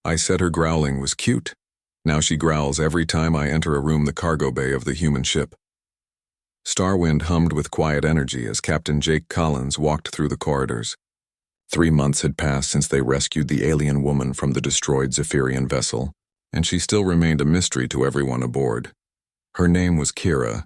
I said her growling was cute. Now she growls every time I enter a room, the cargo bay of the human ship. Starwind hummed with quiet energy as Captain Jake Collins walked through the corridors. 3 months had passed since they rescued the alien woman from the destroyed Zephyrian vessel, and she still remained a mystery to everyone aboard. Her name was Kira.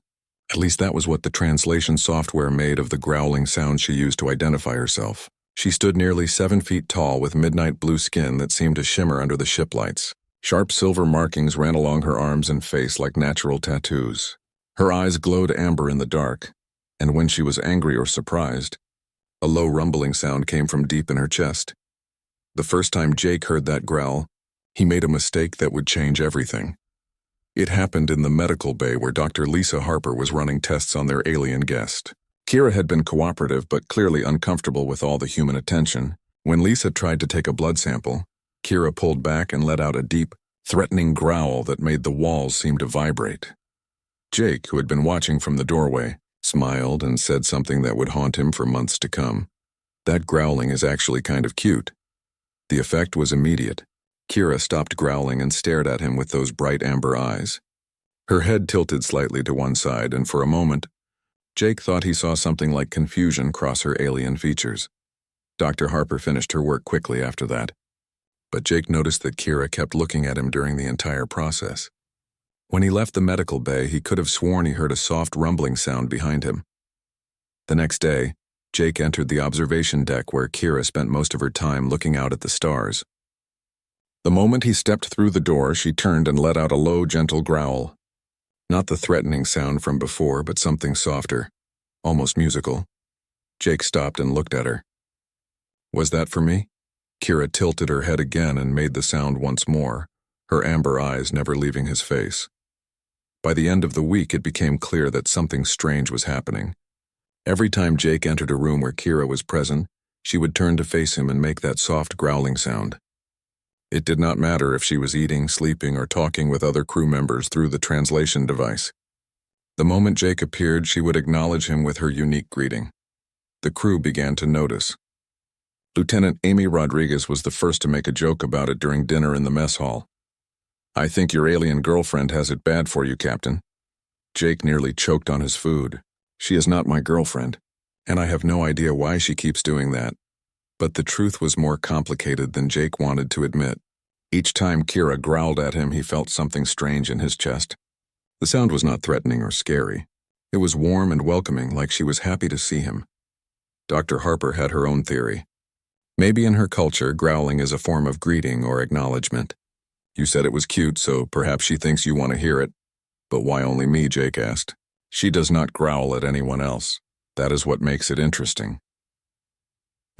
At least that was what the translation software made of the growling sound she used to identify herself. She stood nearly 7 feet tall with midnight blue skin that seemed to shimmer under the ship lights. Sharp silver markings ran along her arms and face like natural tattoos. Her eyes glowed amber in the dark, and when she was angry or surprised, a low rumbling sound came from deep in her chest. The first time Jake heard that growl, he made a mistake that would change everything. It happened in the medical bay where Dr. Lisa Harper was running tests on their alien guest. Kira had been cooperative but clearly uncomfortable with all the human attention. When Lisa tried to take a blood sample, Kira pulled back and let out a deep, threatening growl that made the walls seem to vibrate. Jake, who had been watching from the doorway, smiled and said something that would haunt him for months to come. That growling is actually kind of cute. The effect was immediate. Kira stopped growling and stared at him with those bright amber eyes. Her head tilted slightly to one side, and for a moment, Jake thought he saw something like confusion cross her alien features. Dr. Harper finished her work quickly after that, but Jake noticed that Kira kept looking at him during the entire process. When he left the medical bay, he could have sworn he heard a soft rumbling sound behind him. The next day, Jake entered the observation deck where Kira spent most of her time looking out at the stars. The moment he stepped through the door, she turned and let out a low, gentle growl. Not the threatening sound from before, but something softer, almost musical. Jake stopped and looked at her. Was that for me? Kira tilted her head again and made the sound once more, her amber eyes never leaving his face. By the end of the week, it became clear that something strange was happening. Every time Jake entered a room where Kira was present, she would turn to face him and make that soft growling sound. It did not matter if she was eating, sleeping, or talking with other crew members through the translation device. The moment Jake appeared, she would acknowledge him with her unique greeting. The crew began to notice. Lieutenant Amy Rodriguez was the first to make a joke about it during dinner in the mess hall. "I think your alien girlfriend has it bad for you, Captain." Jake nearly choked on his food. "She is not my girlfriend, and I have no idea why she keeps doing that." But the truth was more complicated than Jake wanted to admit. Each time Kira growled at him, he felt something strange in his chest. The sound was not threatening or scary. It was warm and welcoming, like she was happy to see him. Dr. Harper had her own theory. Maybe in her culture, growling is a form of greeting or acknowledgement. "You said it was cute, so perhaps she thinks you want to hear it." "But why only me?" Jake asked. "She does not growl at anyone else. That is what makes it interesting."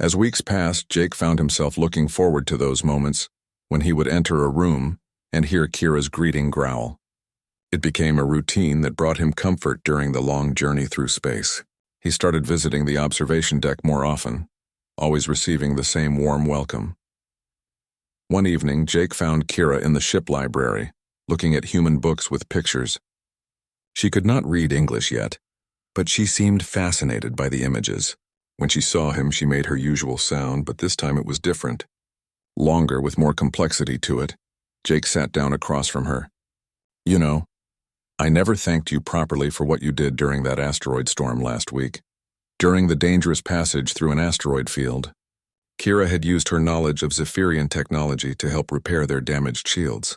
As weeks passed, Jake found himself looking forward to those moments when he would enter a room and hear Kira's greeting growl. It became a routine that brought him comfort during the long journey through space. He started visiting the observation deck more often, always receiving the same warm welcome. One evening, Jake found Kira in the ship library, looking at human books with pictures. She could not read English yet, but she seemed fascinated by the images. When she saw him, she made her usual sound, but this time it was different. Longer, with more complexity to it. Jake sat down across from her. "You know, I never thanked you properly for what you did during that asteroid storm last week. During the dangerous passage through an asteroid field, Kira had used her knowledge of Zephyrian technology to help repair their damaged shields.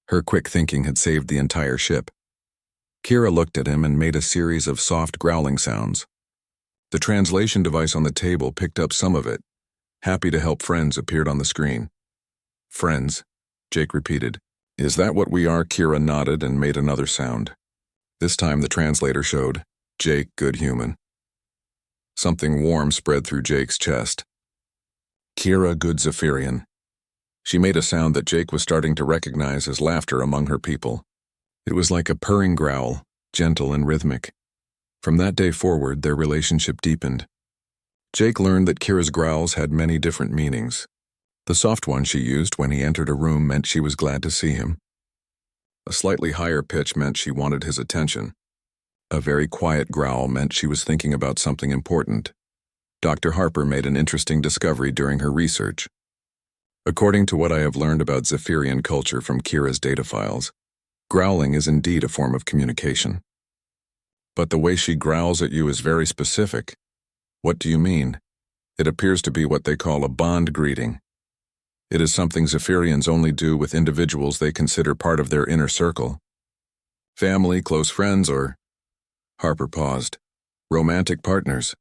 Her quick thinking had saved the entire ship." Kira looked at him and made a series of soft growling sounds. The translation device on the table picked up some of it. "Happy to help friends" appeared on the screen. "Friends," Jake repeated. "Is that what we are?" Kira nodded and made another sound. This time the translator showed, "Jake, good human." Something warm spread through Jake's chest. "Kira, good Zephyrian." She made a sound that Jake was starting to recognize as laughter among her people. It was like a purring growl, gentle and rhythmic. From that day forward, their relationship deepened. Jake learned that Kira's growls had many different meanings. The soft one she used when he entered a room meant she was glad to see him. A slightly higher pitch meant she wanted his attention. A very quiet growl meant she was thinking about something important. Dr. Harper made an interesting discovery during her research. According to what I have learned about Zephyrian culture from Kira's data files, growling is indeed a form of communication. But the way she growls at you is very specific. What do you mean? It appears to be what they call a bond greeting. It is something Zephyrians only do with individuals they consider part of their inner circle. Family, close friends, or... Harper paused. Romantic partners.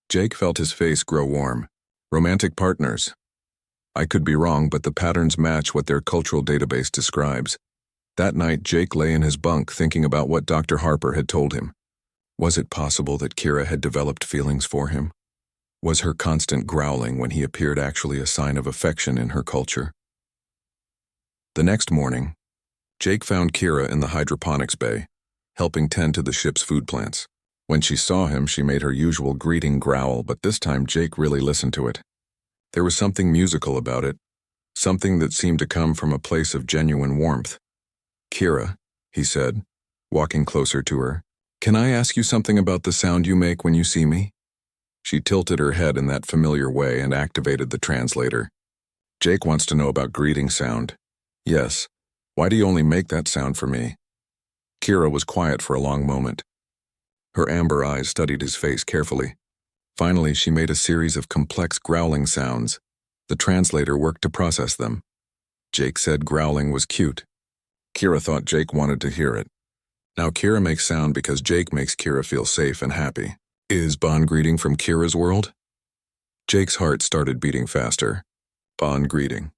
Jake felt his face grow warm. Romantic partners. I could be wrong, but the patterns match what their cultural database describes. That night, Jake lay in his bunk thinking about what Dr. Harper had told him. Was it possible that Kira had developed feelings for him? Was her constant growling when he appeared actually a sign of affection in her culture? The next morning, Jake found Kira in the hydroponics bay, helping tend to the ship's food plants. When she saw him, she made her usual greeting growl, but this time Jake really listened to it. There was something musical about it, something that seemed to come from a place of genuine warmth. Kira, he said, walking closer to her, can I ask you something about the sound you make when you see me? She tilted her head in that familiar way and activated the translator. Jake wants to know about greeting sound. Yes. Why do you only make that sound for me? Kira was quiet for a long moment. Her amber eyes studied his face carefully. Finally, she made a series of complex growling sounds. The translator worked to process them. Jake said growling was cute. Kira thought Jake wanted to hear it. Now Kira makes sound because Jake makes Kira feel safe and happy. Is bond greeting from Kira's world? Jake's heart started beating faster. Bond greeting.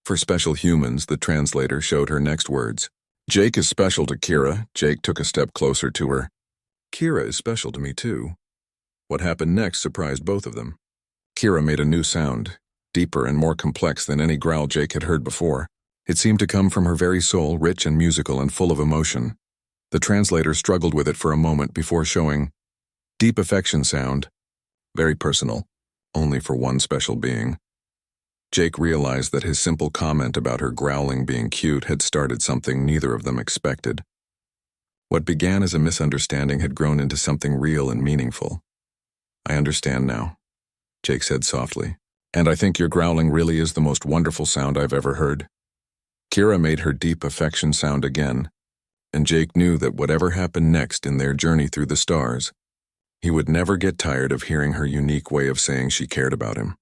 For special humans, the translator showed her next words. Jake is special to Kira. Jake took a step closer to her. Kira is special to me too. What happened next surprised both of them. Kira made a new sound, deeper and more complex than any growl Jake had heard before. It seemed to come from her very soul, rich and musical and full of emotion. The translator struggled with it for a moment before showing deep affection sound, very personal, only for one special being. Jake realized that his simple comment about her growling being cute had started something neither of them expected. What began as a misunderstanding had grown into something real and meaningful. I understand now, Jake said softly, and I think your growling really is the most wonderful sound I've ever heard. Kira made her deep affection sound again, and Jake knew that whatever happened next in their journey through the stars, he would never get tired of hearing her unique way of saying she cared about him.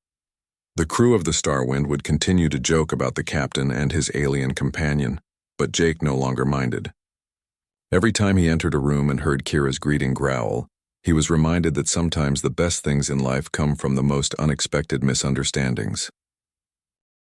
The crew of the Starwind would continue to joke about the captain and his alien companion, but Jake no longer minded. Every time he entered a room and heard Kira's greeting growl, he was reminded that sometimes the best things in life come from the most unexpected misunderstandings.